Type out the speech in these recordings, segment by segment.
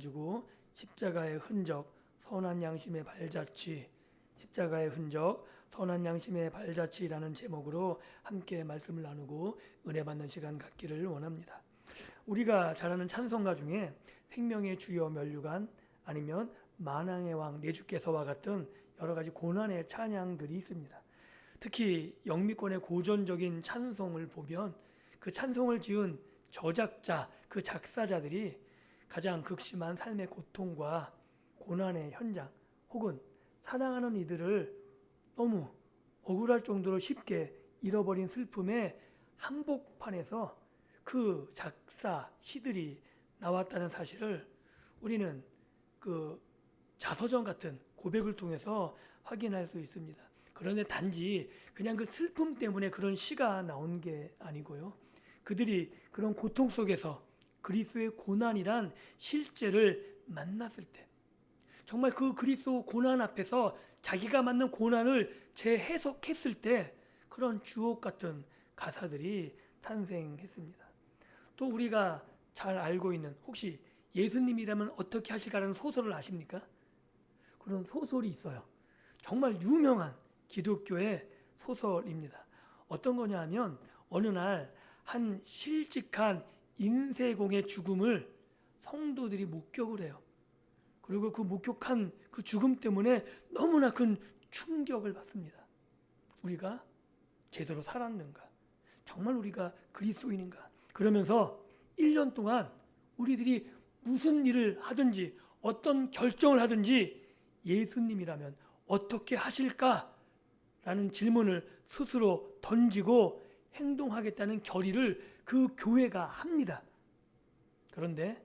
가지고 십자가의 흔적, 선한 양심의 발자취, 십자가의 흔적, 선한 양심의 발자취라는 제목으로 함께 말씀을 나누고 은혜 받는 시간 갖기를 원합니다. 우리가 잘 아는 찬송가 중에 생명의 주여 면류관 아니면 만왕의 왕 내 주께서와 같은 여러 가지 고난의 찬양들이 있습니다. 특히 영미권의 고전적인 찬송을 보면 그 찬송을 지은 저작자, 그 작사자들이 가장 극심한 삶의 고통과 고난의 현장 혹은 사랑하는 이들을 너무 억울할 정도로 쉽게 잃어버린 슬픔의 한복판에서 그 작사, 시들이 나왔다는 사실을 우리는 그 자서전 같은 고백을 통해서 확인할 수 있습니다. 그런데 단지 그냥 그 슬픔 때문에 그런 시가 나온 게 아니고요. 그들이 그런 고통 속에서 그리스도의 고난이란 실제를 만났을 때 정말 그 그리스도 고난 앞에서 자기가 맞는 고난을 재해석했을 때 그런 주옥 같은 가사들이 탄생했습니다. 또 우리가 잘 알고 있는 혹시 예수님이라면 어떻게 하실까라는 소설을 아십니까? 그런 소설이 있어요. 정말 유명한 기독교의 소설입니다. 어떤 거냐 하면 어느 날 한 실직한 인쇄공의 죽음을 성도들이 목격을 해요. 그리고 그 목격한 그 죽음 때문에 너무나 큰 충격을 받습니다. 우리가 제대로 살았는가? 정말 우리가 그리스도인인가? 그러면서 1년 동안 우리들이 무슨 일을 하든지 어떤 결정을 하든지 예수님이라면 어떻게 하실까? 라는 질문을 스스로 던지고 행동하겠다는 결의를 그 교회가 합니다. 그런데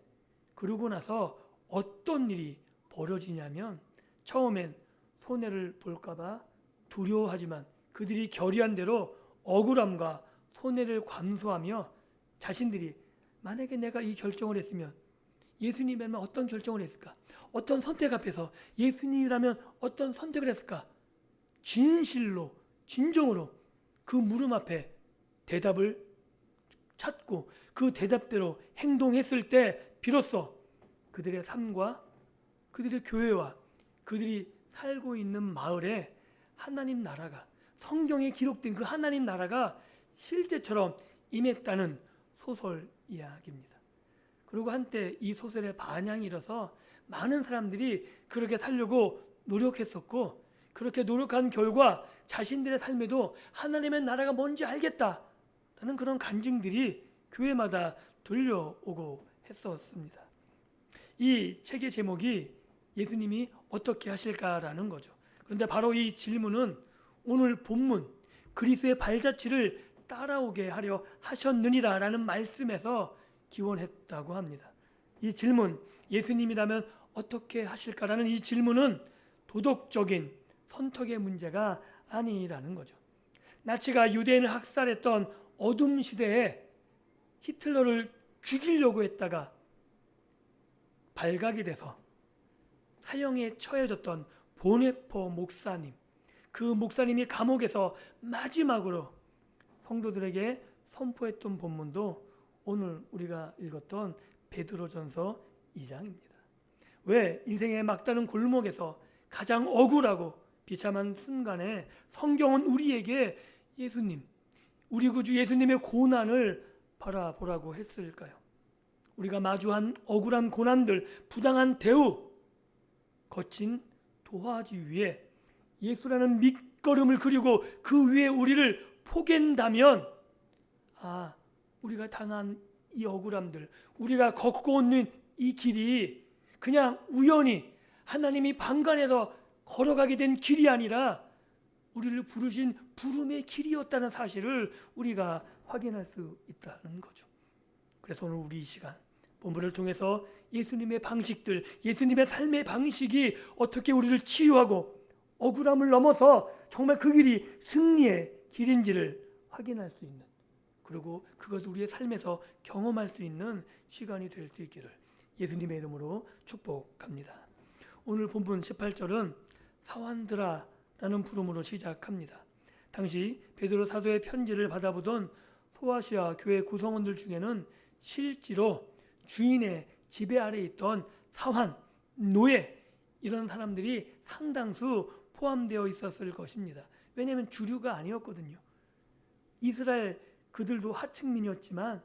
그러고 나서 어떤 일이 벌어지냐면 처음엔 손해를 볼까봐 두려워하지만 그들이 결의한 대로 억울함과 손해를 감수하며 자신들이 만약에 내가 이 결정을 했으면 예수님이라면 어떤 결정을 했을까? 어떤 선택 앞에서 예수님이라면 어떤 선택을 했을까? 진실로 진정으로 그 물음 앞에 대답을 찾고 그 대답대로 행동했을 때 비로소 그들의 삶과 그들의 교회와 그들이 살고 있는 마을에 하나님 나라가 성경에 기록된 그 하나님 나라가 실제처럼 임했다는 소설 이야기입니다. 그리고 한때 이 소설에 반향이 일어서 많은 사람들이 그렇게 살려고 노력했었고 그렇게 노력한 결과 자신들의 삶에도 하나님의 나라가 뭔지 알겠다라는 그런 간증들이 교회마다 들려오고 했었습니다. 이 책의 제목이 예수님이 어떻게 하실까라는 거죠. 그런데 바로 이 질문은 오늘 본문 그리스도의 발자취를 따라오게 하려 하셨느니라라는 말씀에서 기원했다고 합니다. 이 질문, 예수님이라면 어떻게 하실까라는 이 질문은 도덕적인 선택의 문제가 아니라는 거죠. 나치가 유대인을 학살했던 어둠 시대에 히틀러를 죽이려고 했다가 발각이 돼서 사형에 처해졌던 보네퍼 목사님, 그 목사님이 감옥에서 마지막으로 성도들에게 선포했던 본문도 오늘 우리가 읽었던 베드로전서 2장입니다. 왜 인생의 막다른 골목에서 가장 억울하고 비참한 순간에 성경은 우리에게 예수님, 우리 구주 예수님의 고난을 바라보라고 했을까요? 우리가 마주한 억울한 고난들, 부당한 대우, 거친 도화지 위에 예수라는 밑거름을 그리고 그 위에 우리를 포갠다면 우리가 당한 이 억울함들, 우리가 걷고 있는 이 길이 그냥 우연히 하나님이 방관해서 걸어가게 된 길이 아니라 우리를 부르신 부름의 길이었다는 사실을 우리가 확인할 수 있다는 거죠. 그래서 오늘 우리 이 시간 본문을 통해서 예수님의 방식들, 예수님의 삶의 방식이 어떻게 우리를 치유하고 억울함을 넘어서 정말 그 길이 승리의 길인지를 확인할 수 있는, 그리고 그것을 우리의 삶에서 경험할 수 있는 시간이 될 수 있기를 예수님의 이름으로 축복합니다. 오늘 본문 18절은 사완드라라는 부름으로 시작합니다. 당시 베드로 사도의 편지를 받아보던 소아시아 교회 구성원들 중에는 실제로 주인의 지배 아래 있던 사환, 노예 이런 사람들이 상당수 포함되어 있었을 것입니다. 왜냐하면 주류가 아니었거든요. 이스라엘 그들도 하층민이었지만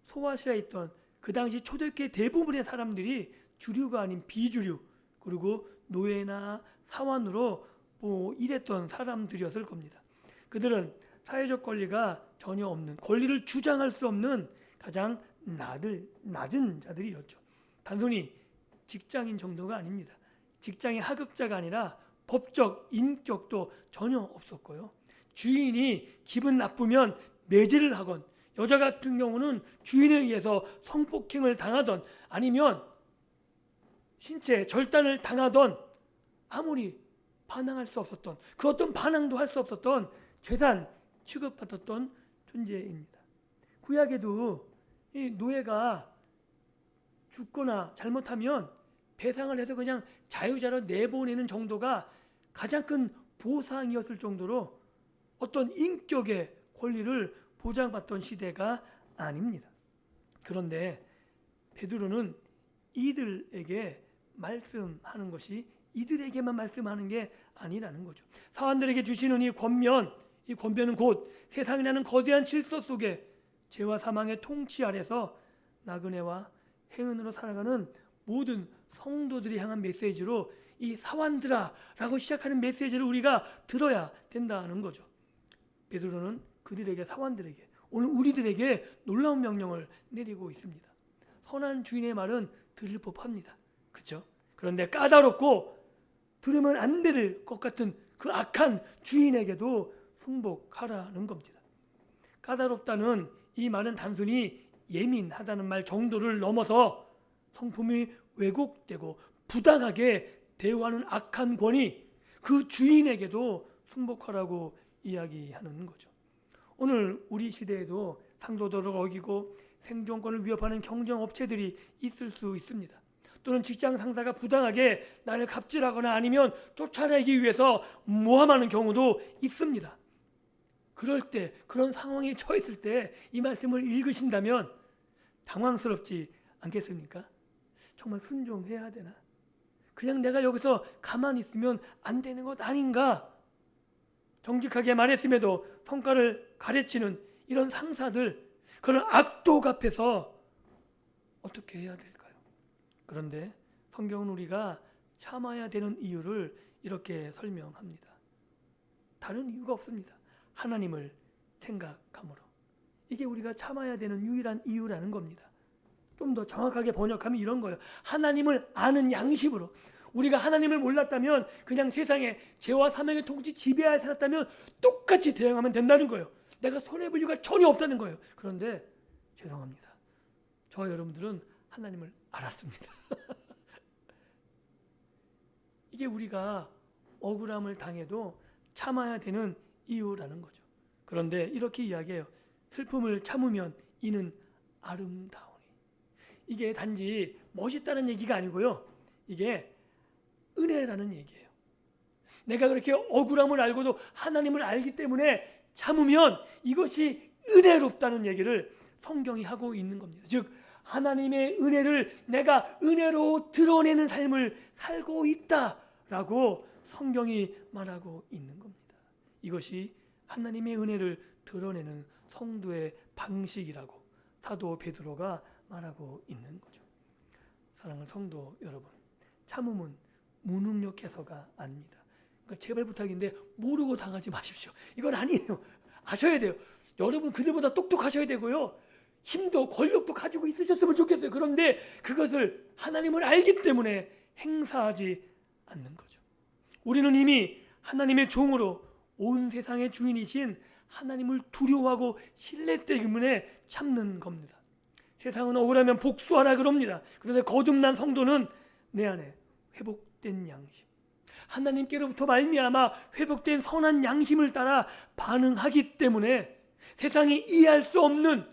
소아시아에 있던 그 당시 초대교회 대부분의 사람들이 주류가 아닌 비주류, 그리고 노예나 사환으로 일했던 사람들이었을 겁니다. 그들은 사회적 권리가 전혀 없는, 권리를 주장할 수 없는 가장 낮은 자들이었죠. 단순히 직장인 정도가 아닙니다. 직장의 하급자가 아니라 법적 인격도 전혀 없었고요. 주인이 기분 나쁘면 매질을 하건, 여자 같은 경우는 주인에 의해서 성폭행을 당하던, 아니면 신체 절단을 당하던, 아무리 반항할 수 없었던, 그 어떤 반항도 할 수 없었던 재산 취급받았던 존재입니다. 구약에도 이 노예가 죽거나 잘못하면 배상을 해서 그냥 자유자로 내보내는 정도가 가장 큰 보상이었을 정도로 어떤 인격의 권리를 보장받던 시대가 아닙니다. 그런데 베드로는 이들에게 말씀하는 것이 이들에게만 말씀하는 게 아니라는 거죠. 사람들에게 주시는 이 권면은 곧 세상이라는 거대한 질서 속에 죄와 사망의 통치 아래서 나그네와 행은으로 살아가는 모든 성도들이 향한 메시지로, 이 사환들아 라고 시작하는 메시지를 우리가 들어야 된다는 거죠. 베드로는 그들에게, 사환들에게, 오늘 우리들에게 놀라운 명령을 내리고 있습니다. 선한 주인의 말은 들을 법합니다. 그렇죠? 그런데 까다롭고 들으면 안 될 것 같은 그 악한 주인에게도 승복하라는 겁니다. 까다롭다는 이 말은 단순히 예민하다는 말 정도를 넘어서 성품이 왜곡되고 부당하게 대우하는 악한 권위, 그 주인에게도 승복하라고 이야기하는 거죠. 오늘 우리 시대에도 상도덕을 어기고 생존권을 위협하는 경쟁업체들이 있을 수 있습니다. 또는 직장 상사가 부당하게 나를 갑질하거나 아니면 쫓아내기 위해서 모함하는 경우도 있습니다. 그럴 때, 그런 상황에 처했을 때 이 말씀을 읽으신다면 당황스럽지 않겠습니까? 정말 순종해야 되나? 그냥 내가 여기서 가만히 있으면 안 되는 것 아닌가? 정직하게 말했음에도 성과를 가르치는 이런 상사들, 그런 악독 앞에서 어떻게 해야 될까요? 그런데 성경은 우리가 참아야 되는 이유를 이렇게 설명합니다. 다른 이유가 없습니다. 하나님을 생각함으로. 이게 우리가 참아야 되는 유일한 이유라는 겁니다. 좀 더 정확하게 번역하면 이런 거예요. 하나님을 아는 양심으로. 우리가 하나님을 몰랐다면, 그냥 세상에 죄와 사망의 통치 지배하에 살았다면 똑같이 대응하면 된다는 거예요. 내가 손해볼 이유가 전혀 없다는 거예요. 그런데 죄송합니다. 저와 여러분들은 하나님을 알았습니다. 이게 우리가 억울함을 당해도 참아야 되는 이유라는 거죠. 그런데 이렇게 이야기해요. 슬픔을 참으면 이는 아름다우니. 이게 단지 멋있다는 얘기가 아니고요. 이게 은혜라는 얘기예요. 내가 그렇게 억울함을 알고도 하나님을 알기 때문에 참으면 이것이 은혜롭다는 얘기를 성경이 하고 있는 겁니다. 즉 하나님의 은혜를 내가 은혜로 드러내는 삶을 살고 있다라고 성경이 말하고 있는 겁니다. 이것이 하나님의 은혜를 드러내는 성도의 방식이라고 사도 베드로가 말하고 있는 거죠. 사랑하는 성도 여러분, 참음은 무능력해서가 아닙니다. 그러니까 제발 부탁인데 모르고 당하지 마십시오. 이건 아니에요. 아셔야 돼요. 여러분 그들보다 똑똑하셔야 되고요. 힘도 권력도 가지고 있으셨으면 좋겠어요. 그런데 그것을 하나님을 알기 때문에 행사하지 않는 거죠. 우리는 이미 하나님의 종으로 온 세상의 주인이신 하나님을 두려워하고 신뢰 때문에 참는 겁니다. 세상은 억울하면 복수하라 그럽니다. 그런데 거듭난 성도는 내 안에 회복된 양심, 하나님께로부터 말미암아 회복된 선한 양심을 따라 반응하기 때문에 세상이 이해할 수 없는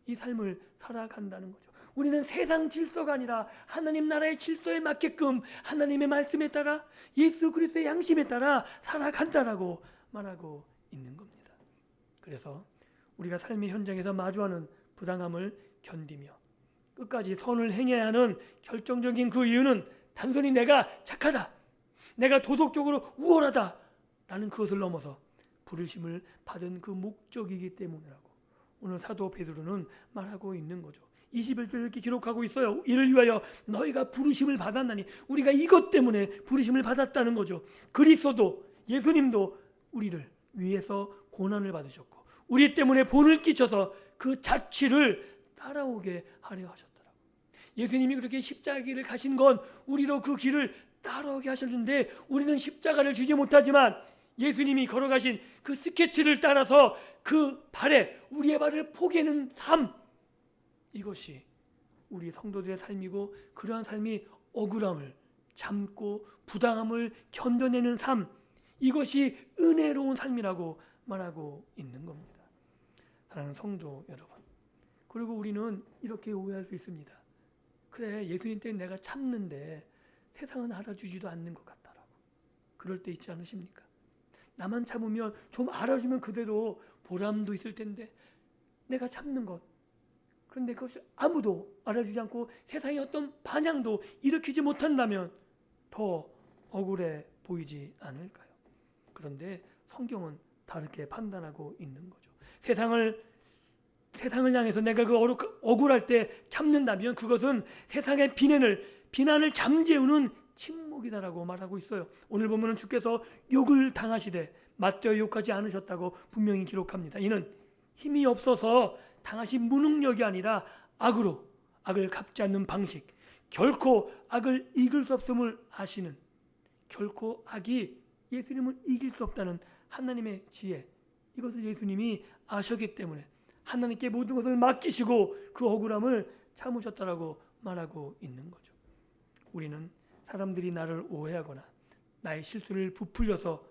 이 삶을 살아간다는 거죠. 우리는 세상 질서가 아니라 하나님 나라의 질서에 맞게끔 하나님의 말씀에 따라 예수 그리스도의 양심에 따라 살아간다라고 말하고 있는 겁니다. 그래서 우리가 삶의 현장에서 마주하는 부당함을 견디며 끝까지 선을 행해야 하는 결정적인 그 이유는 단순히 내가 착하다, 내가 도덕적으로 우월하다 라는 그것을 넘어서 부르심을 받은 그 목적이기 때문이라고 오늘 사도 베드로는 말하고 있는 거죠. 21절 이렇게 기록하고 있어요. 이를 위하여 너희가 부르심을 받았나니, 우리가 이것 때문에 부르심을 받았다는 거죠. 그리스도도, 예수님도 우리를 위해서 고난을 받으셨고 우리 때문에 본을 끼쳐서 그 자취를 따라오게 하려 하셨더라고요. 예수님이 그렇게 십자가를 가신 건 우리로 그 길을 따라오게 하셨는데, 우리는 십자가를 쥐지 못하지만 예수님이 걸어가신 그 스케치를 따라서 그 발에 우리의 발을 포개는 삶, 이것이 우리 성도들의 삶이고, 그러한 삶이 억울함을 참고 부당함을 견뎌내는 삶, 이것이 은혜로운 삶이라고 말하고 있는 겁니다. 사랑하는 성도 여러분, 그리고 우리는 이렇게 오해할 수 있습니다. 그래, 예수님 때문에 내가 참는데 세상은 알아주지도 않는 것 같다라고. 그럴 때 있지 않으십니까? 나만 참으면, 좀 알아주면 그대로 보람도 있을 텐데 내가 참는 것, 그런데 그것이 아무도 알아주지 않고 세상에 어떤 반향도 일으키지 못한다면 더 억울해 보이지 않을까요? 그런데 성경은 다르게 판단하고 있는 거죠. 세상을 향해서 내가 그 억울할 때 참는다면 그것은 세상의 비난을 잠재우는 침묵이다라고 말하고 있어요. 오늘 보면은 주께서 욕을 당하시되 맞되어 욕하지 않으셨다고 분명히 기록합니다. 이는 힘이 없어서 당하신 무능력이 아니라 악을 갚지 않는 방식, 결코 악을 이길 수 없음을 아시는, 결코 악이 예수님을 이길 수 없다는 하나님의 지혜, 이것을 예수님이 아셨기 때문에 하나님께 모든 것을 맡기시고 그 억울함을 참으셨다라고 말하고 있는 거죠. 우리는 사람들이 나를 오해하거나 나의 실수를 부풀려서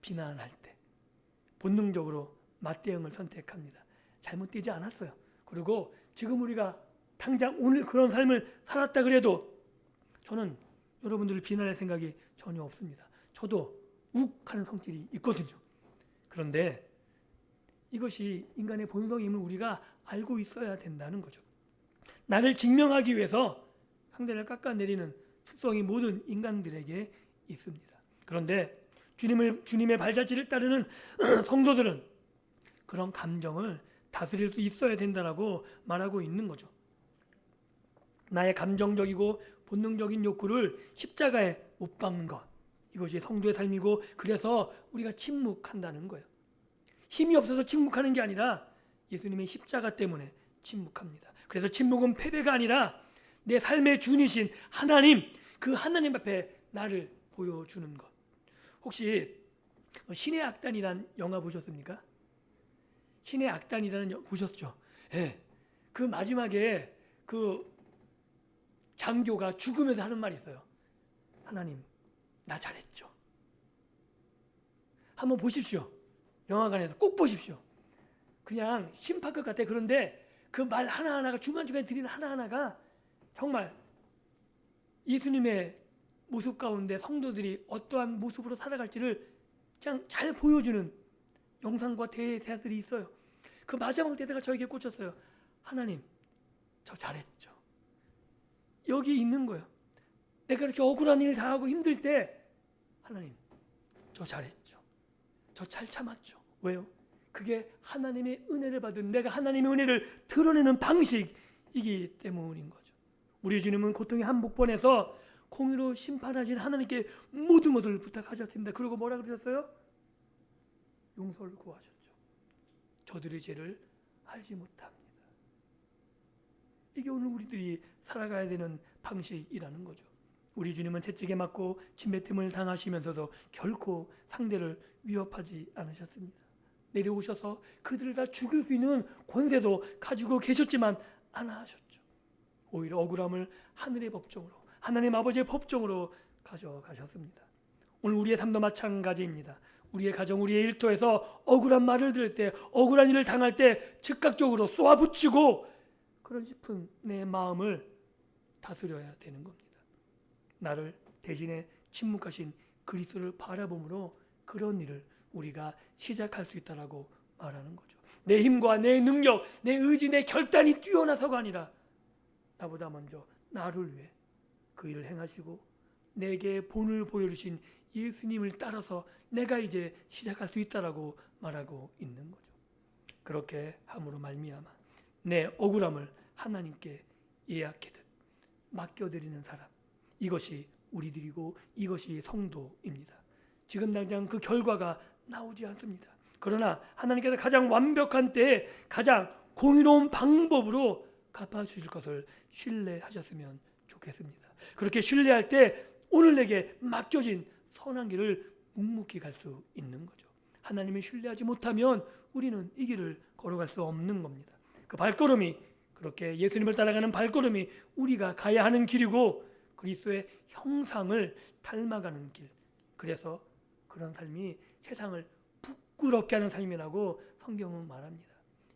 비난할 때 본능적으로 맞대응을 선택합니다. 잘못되지 않았어요. 그리고 지금 우리가 당장 오늘 그런 삶을 살았다 그래도 저는 여러분들을 비난할 생각이 전혀 없습니다. 저도 욱하는 성질이 있거든요. 그런데 이것이 인간의 본성임을 우리가 알고 있어야 된다는 거죠. 나를 증명하기 위해서 상대를 깎아내리는 특성이 모든 인간들에게 있습니다. 그런데 주님의 발자취를 따르는 성도들은 그런 감정을 다스릴 수 있어야 된다라고 말하고 있는 거죠. 나의 감정적이고 본능적인 욕구를 십자가에 못 박는 것, 이것이 성도의 삶이고, 그래서 우리가 침묵한다는 거예요. 힘이 없어서 침묵하는 게 아니라 예수님의 십자가 때문에 침묵합니다. 그래서 침묵은 패배가 아니라 내 삶의 주인이신 하나님, 그 하나님 앞에 나를 보여주는 것. 혹시 신의 악단이라는 영화 보셨습니까? 신의 악단이라는 영화 보셨죠? 네. 그 마지막에 그 장교가 죽으면서 하는 말이 있어요. 하나님, 나 잘했죠. 한번 보십시오. 영화관에서 꼭 보십시오. 그냥 심파극 같아. 그런데 그 말 하나하나가, 중간중간에 드리는 하나하나가 정말 예수님의 모습 가운데 성도들이 어떠한 모습으로 살아갈지를 그냥 잘 보여주는 영상과 대사들이 있어요. 그 마지막 대사가 저에게 꽂혔어요. 하나님, 저 잘했죠. 여기 있는 거예요. 내가 이렇게 억울한 일을 당하고 힘들 때 하나님, 저 잘했죠. 저 잘 참았죠. 왜요? 그게 하나님의 은혜를 받은, 내가 하나님의 은혜를 드러내는 방식이기 때문인 거죠. 우리 주님은 고통의 한복판에서 공의로 심판하신 하나님께 모든 것을 부탁하셨습니다. 그리고 뭐라 그러셨어요? 용서를 구하셨죠. 저들의 죄를 알지 못합니다. 이게 오늘 우리들이 살아가야 되는 방식이라는 거죠. 우리 주님은 채찍에 맞고 침뱉음을 당하시면서도 결코 상대를 위협하지 않으셨습니다. 내려오셔서 그들을 다 죽일 수 있는 권세도 가지고 계셨지만 안 하셨죠. 오히려 억울함을 하늘의 법정으로, 하나님 아버지의 법정으로 가져가셨습니다. 오늘 우리의 삶도 마찬가지입니다. 우리의 가정, 우리의 일터에서 억울한 말을 들을 때, 억울한 일을 당할 때 즉각적으로 쏘아붙이고 그런 싶은 내 마음을 다스려야 되는 겁니다. 나를 대신에 침묵하신 그리스도를 바라봄으로 그런 일을 우리가 시작할 수 있다라고 말하는 거죠. 내 힘과 내 능력, 내 의지, 내 결단이 뛰어나서가 아니라 나보다 먼저 나를 위해 그 일을 행하시고 내게 본을 보여주신 예수님을 따라서 내가 이제 시작할 수 있다라고 말하고 있는 거죠. 그렇게 함으로 말미암아 내 억울함을 하나님께 예약하듯 맡겨드리는 사람, 이것이 우리들이고 이것이 성도입니다. 지금 당장 그 결과가 나오지 않습니다. 그러나 하나님께서 가장 완벽한 때에 가장 공의로운 방법으로 갚아주실 것을 신뢰하셨으면 좋겠습니다. 그렇게 신뢰할 때 오늘 내게 맡겨진 선한 길을 묵묵히 갈 수 있는 거죠. 하나님을 신뢰하지 못하면 우리는 이 길을 걸어갈 수 없는 겁니다. 그 발걸음이, 그렇게 예수님을 따라가는 발걸음이 우리가 가야 하는 길이고 그리스도의 형상을 닮아가는 길. 그래서 그런 삶이 세상을 부끄럽게 하는 삶이라고 성경은 말합니다.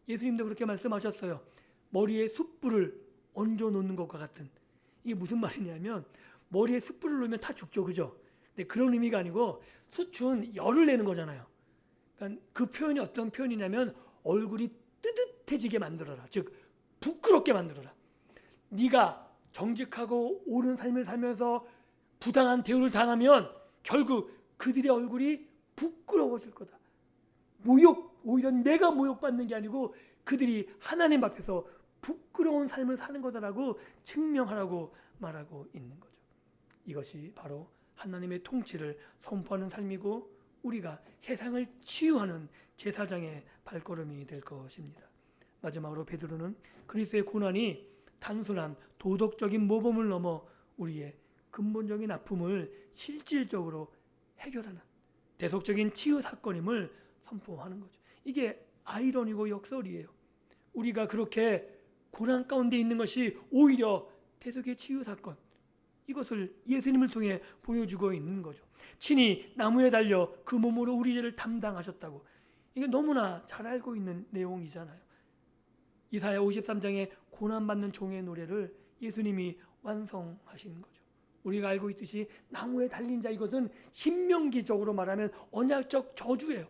예수님도 그렇게 말씀하셨어요. 머리에 숯불을 얹어 놓는 것과 같은. 이게 무슨 말이냐면 머리에 숯불을 놓으면 다 죽죠, 그죠? 근데 그런 의미가 아니고 숯은 열을 내는 거잖아요. 그러니까 그 표현이 어떤 표현이냐면 얼굴이 뜨뜻해지게 만들어라. 즉 부끄럽게 만들어라. 네가 정직하고 옳은 삶을 살면서 부당한 대우를 당하면 결국 그들의 얼굴이 부끄러워질 거다. 오히려 내가 모욕받는 게 아니고 그들이 하나님 앞에서 부끄러운 삶을 사는 거다라고 증명하라고 말하고 있는 거죠. 이것이 바로 하나님의 통치를 선포하는 삶이고 우리가 세상을 치유하는 제사장의 발걸음이 될 것입니다. 마지막으로 베드로는 그리스도의 고난이 단순한 도덕적인 모범을 넘어 우리의 근본적인 아픔을 실질적으로 해결하는 대속적인 치유 사건임을 선포하는 거죠. 이게 아이러니고 역설이에요. 우리가 그렇게 고난 가운데 있는 것이 오히려 대속의 치유 사건, 이것을 예수님을 통해 보여주고 있는 거죠. 친히 나무에 달려 그 몸으로 우리 죄를 담당하셨다고. 이게 너무나 잘 알고 있는 내용이잖아요. 이사야 53장의 고난받는 종의 노래를 예수님이 완성하신 거죠. 우리가 알고 있듯이 나무에 달린 자, 이것은 신명기적으로 말하면 언약적 저주예요.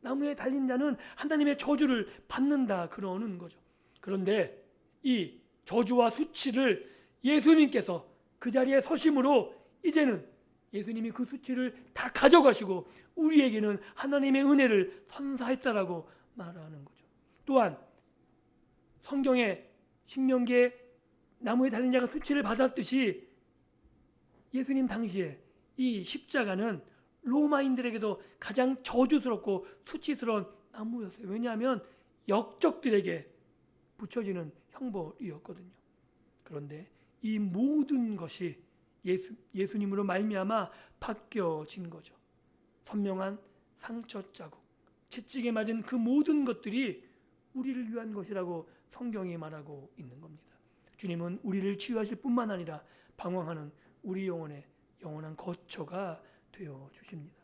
나무에 달린 자는 하나님의 저주를 받는다 그러는 거죠. 그런데 이 저주와 수치를 예수님께서 그 자리에 서심으로 이제는 예수님이 그 수치를 다 가져가시고 우리에게는 하나님의 은혜를 선사했다라고 말하는 거죠. 또한 성경의 신명기에 나무에 달린 자가 수치를 받았듯이 예수님 당시에 이 십자가는 로마인들에게도 가장 저주스럽고 수치스러운 나무였어요. 왜냐하면 역적들에게 붙여지는 형벌이었거든요. 그런데 이 모든 것이 예수님으로 말미암아 바뀌어진 거죠. 선명한 상처 자국, 채찍에 맞은 그 모든 것들이 우리를 위한 것이라고 성경이 말하고 있는 겁니다. 주님은 우리를 치유하실 뿐만 아니라 방황하는 우리 영혼의 영원한 거처가 되어 주십니다.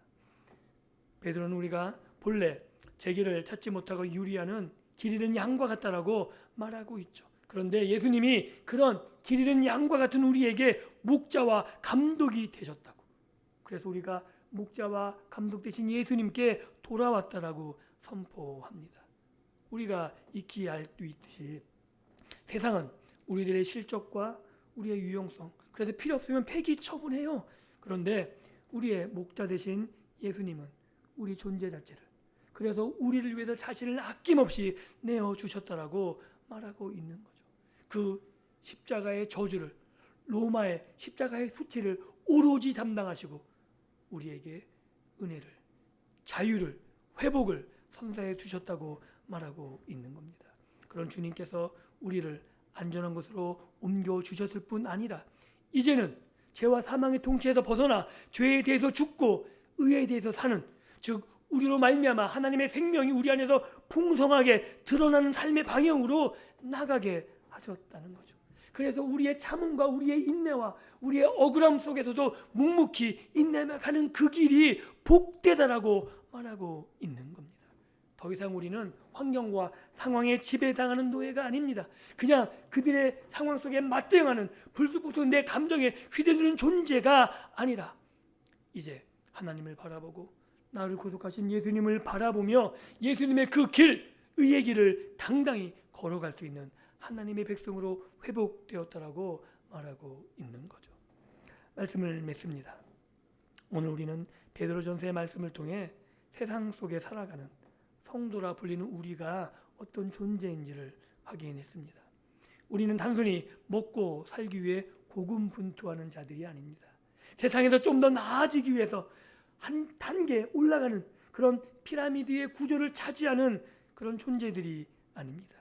베드로는 우리가 본래 제 길을 찾지 못하고 유리하는 길 잃은 양과 같다라고 말하고 있죠. 그런데 예수님이 그런 길 잃은 양과 같은 우리에게 목자와 감독이 되셨다고. 그래서 우리가 목자와 감독 되신 예수님께 돌아왔다라고 선포합니다. 우리가 익히 알 수 있듯이 세상은 우리들의 실적과 우리의 유용성, 그래서 필요 없으면 폐기 처분해요. 그런데 우리의 목자 되신 예수님은 우리 존재 자체를, 그래서 우리를 위해서 자신을 아낌없이 내어주셨다라고 말하고 있는 거죠. 그 십자가의 저주를, 로마의 십자가의 수치를 오로지 담당하시고 우리에게 은혜를, 자유를, 회복을 선사해 주셨다고 말하고 있는 겁니다. 그런 주님께서 우리를 안전한 곳으로 옮겨주셨을 뿐 아니라 이제는 죄와 사망의 통치에서 벗어나 죄에 대해서 죽고 의에 대해서 사는, 즉 우리로 말미암아 하나님의 생명이 우리 안에서 풍성하게 드러나는 삶의 방향으로 나가게 하셨다는 거죠. 그래서 우리의 참음과 우리의 인내와 우리의 억울함 속에서도 묵묵히 인내하는 그 길이 복되다라고 말하고 있는 겁니다. 더 이상 우리는 환경과 상황에 지배당하는 노예가 아닙니다. 그냥 그들의 상황 속에 맞대응하는 불쑥불쑥 내 감정에 휘둘리는 존재가 아니라 이제 하나님을 바라보고 나를 구속하신 예수님을 바라보며 예수님의 그 길, 의의 길을 당당히 걸어갈 수 있는 하나님의 백성으로 회복되었다라고 말하고 있는 거죠. 말씀을 맺습니다. 오늘 우리는 베드로전서의 말씀을 통해 세상 속에 살아가는 성도라 불리는 우리가 어떤 존재인지를 확인했습니다. 우리는 단순히 먹고 살기 위해 고군분투하는 자들이 아닙니다. 세상에서 좀 더 나아지기 위해서 한 단계 올라가는 그런 피라미드의 구조를 차지하는 그런 존재들이 아닙니다.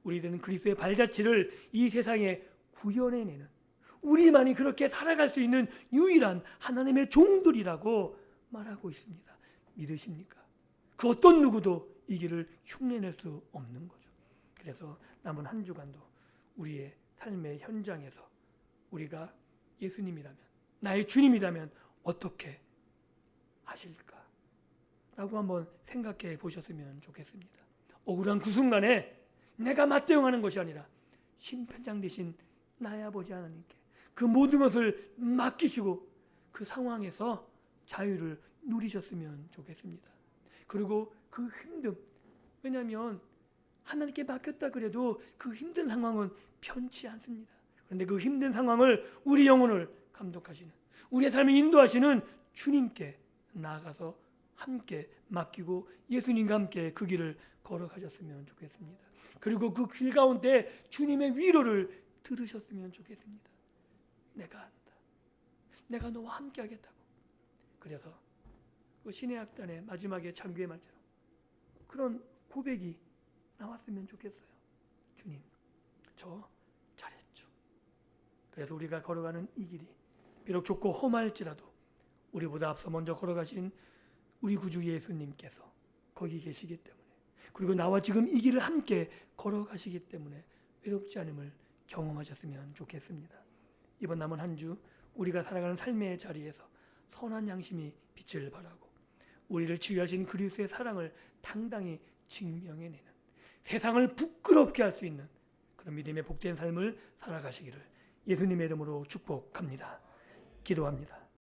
우리들은 그리스도의 발자취를 이 세상에 구현해내는, 우리만이 그렇게 살아갈 수 있는 유일한 하나님의 종들이라고 말하고 있습니다. 믿으십니까? 그 어떤 누구도 이 길을 흉내낼 수 없는 거죠. 그래서 남은 한 주간도 우리의 삶의 현장에서 우리가 예수님이라면, 나의 주님이라면 어떻게 하실까? 라고 한번 생각해 보셨으면 좋겠습니다. 억울한 그 순간에 내가 맞대응하는 것이 아니라 심판장 대신 나의 아버지 하나님께 그 모든 것을 맡기시고 그 상황에서 자유를 누리셨으면 좋겠습니다. 그리고 그 힘듦, 왜냐하면 하나님께 맡겼다 그래도 그 힘든 상황은 편치 않습니다. 그런데 그 힘든 상황을, 우리 영혼을 감독하시는, 우리의 삶을 인도하시는 주님께 나아가서 함께 맡기고 예수님과 함께 그 길을 걸어가셨으면 좋겠습니다. 그리고 그 길 가운데 주님의 위로를 들으셨으면 좋겠습니다. 내가 한다. 내가 너와 함께 하겠다고. 그래서 그 신의 악단의 마지막에 장교의 말처럼 그런 고백이 나왔으면 좋겠어요. 주님, 저 잘했죠. 그래서 우리가 걸어가는 이 길이 비록 좁고 험할지라도 우리보다 앞서 먼저 걸어가신 우리 구주 예수님께서 거기 계시기 때문에, 그리고 나와 지금 이 길을 함께 걸어가시기 때문에 외롭지 않음을 경험하셨으면 좋겠습니다. 이번 남은 한 주 우리가 살아가는 삶의 자리에서 선한 양심이 빛을 발하고 우리를 치유하신 그리스도의 사랑을 당당히 증명해내는, 세상을 부끄럽게 할 수 있는 그런 믿음의 복된 삶을 살아가시기를 예수님의 이름으로 축복합니다. 기도합니다.